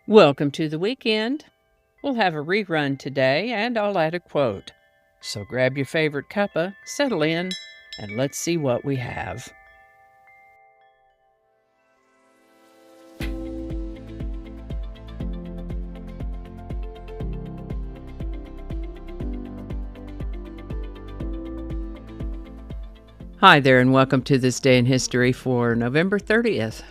Welcome to the weekend. We'll have a rerun today, and I'll add a quote. So grab your favorite cuppa, settle in, and let's see what we have. Hi there, and welcome to This Day in History for November 30th.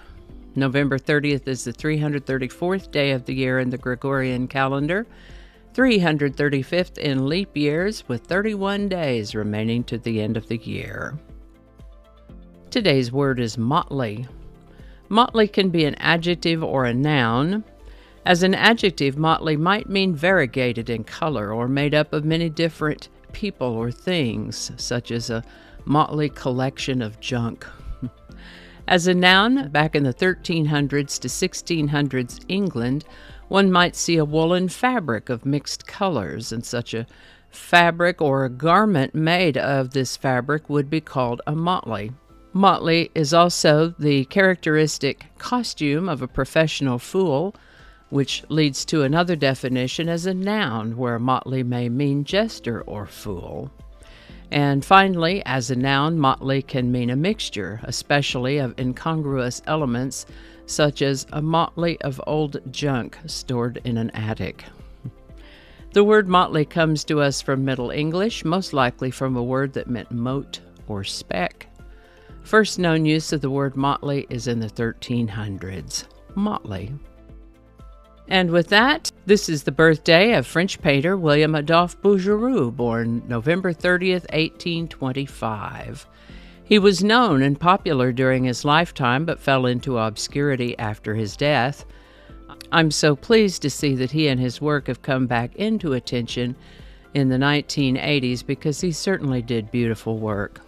November 30th is the 334th day of the year in the Gregorian calendar, 335th in leap years, with 31 days remaining to the end of the year. Today's word is motley. Motley can be an adjective or a noun. As an adjective, motley might mean variegated in color or made up of many different people or things, such as a motley collection of junk. As a noun, back in the 1300s to 1600s England, one might see a woolen fabric of mixed colors, and such a fabric or a garment made of this fabric would be called a motley. Motley is also the characteristic costume of a professional fool, which leads to another definition as a noun, where motley may mean jester or fool. And finally, as a noun, motley can mean a mixture, especially of incongruous elements, such as a motley of old junk stored in an attic. The word motley comes to us from Middle English, most likely from a word that meant mote or speck. First known use of the word motley is in the 1300s. Motley. And with that, this is the birthday of French painter William-Adolphe Bouguereau, born November 30th, 1825. He was known and popular during his lifetime, but fell into obscurity after his death. I'm so pleased to see that he and his work have come back into attention in the 1980s, because he certainly did beautiful work.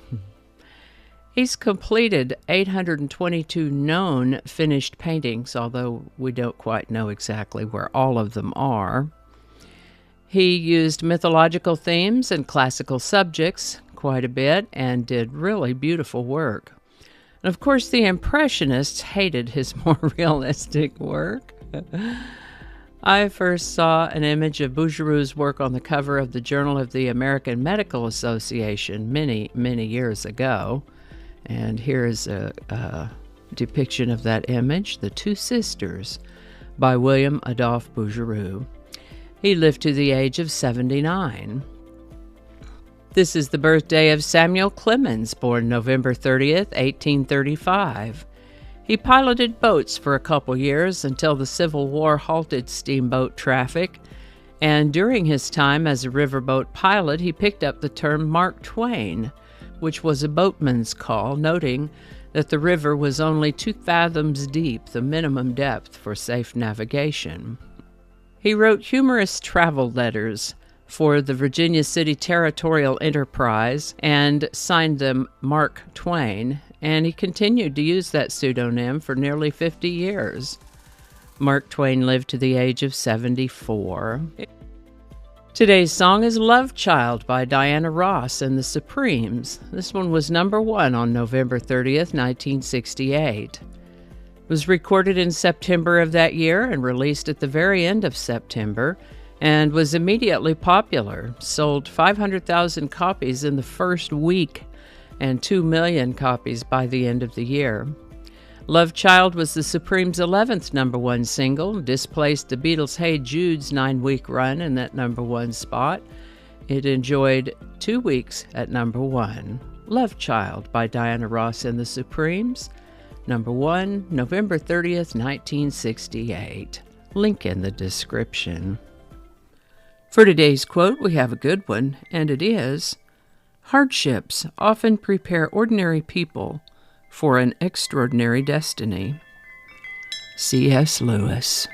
He's completed 822 known finished paintings, although we don't quite know exactly where all of them are. He used mythological themes and classical subjects quite a bit and did really beautiful work. And of course, the Impressionists hated his more realistic work. I first saw an image of Bouguereau's work on the cover of the Journal of the American Medical Association many, many years ago. And here is a depiction of that image, The Two Sisters, by William-Adolphe Bouguereau. He lived to the age of 79. This is the birthday of Samuel Clemens, born November 30th, 1835. He piloted boats for a couple years until the Civil War halted steamboat traffic, and during his time as a riverboat pilot, he picked up the term Mark Twain, which was a boatman's call, noting that the river was only 2 fathoms deep, the minimum depth for safe navigation. He wrote humorous travel letters for the Virginia City Territorial Enterprise and signed them Mark Twain, and he continued to use that pseudonym for nearly 50 years. Mark Twain lived to the age of 74. Today's song is Love Child by Diana Ross and the Supremes. This one was number 1 on November 30th, 1968. It was recorded in September of that year and released at the very end of September, and was immediately popular. Sold 500,000 copies in the first week and 2 million copies by the end of the year. Love Child was the Supremes' 11th number 1 single, displaced the Beatles' Hey Jude's 9-week run in that number 1 spot. It enjoyed 2 weeks at number 1. Love Child by Diana Ross and the Supremes, number 1, November 30th, 1968. Link in the description. For today's quote, we have a good one, and it is, "Hardships often prepare ordinary people for an extraordinary destiny." C.S. Lewis.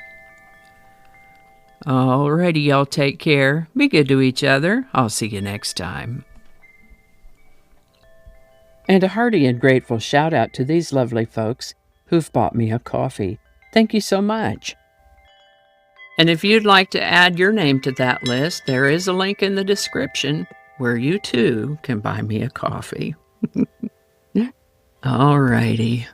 Alrighty, y'all, take care. Be good to each other. I'll see you next time. And a hearty and grateful shout out to these lovely folks who've bought me a coffee. Thank you so much. And if you'd like to add your name to that list, there is a link in the description where you too can buy me a coffee. Alrighty.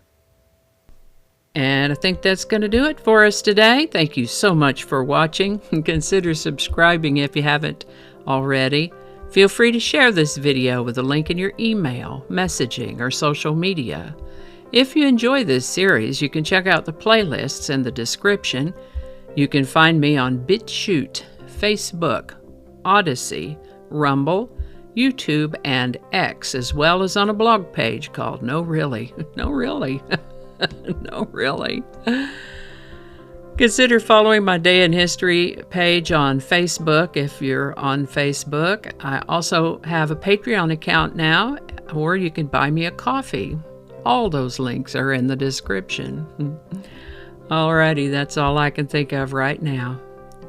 And I think that's going to do it for us today. Thank you so much for watching. Consider subscribing if you haven't already. Feel free to share this video with a link in your email, messaging, or social media. If you enjoy this series, you can check out the playlists in the description. You can find me on BitChute, Facebook, Odyssey, Rumble, YouTube, and X, as well as on a blog page called No Really. No Really. No Really. Consider following my Day in History page on Facebook if you're on Facebook. I also have a Patreon account now, or you can buy me a coffee. All those links are in the description. Alrighty, that's all I can think of right now.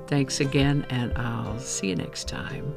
Thanks again, and I'll see you next time.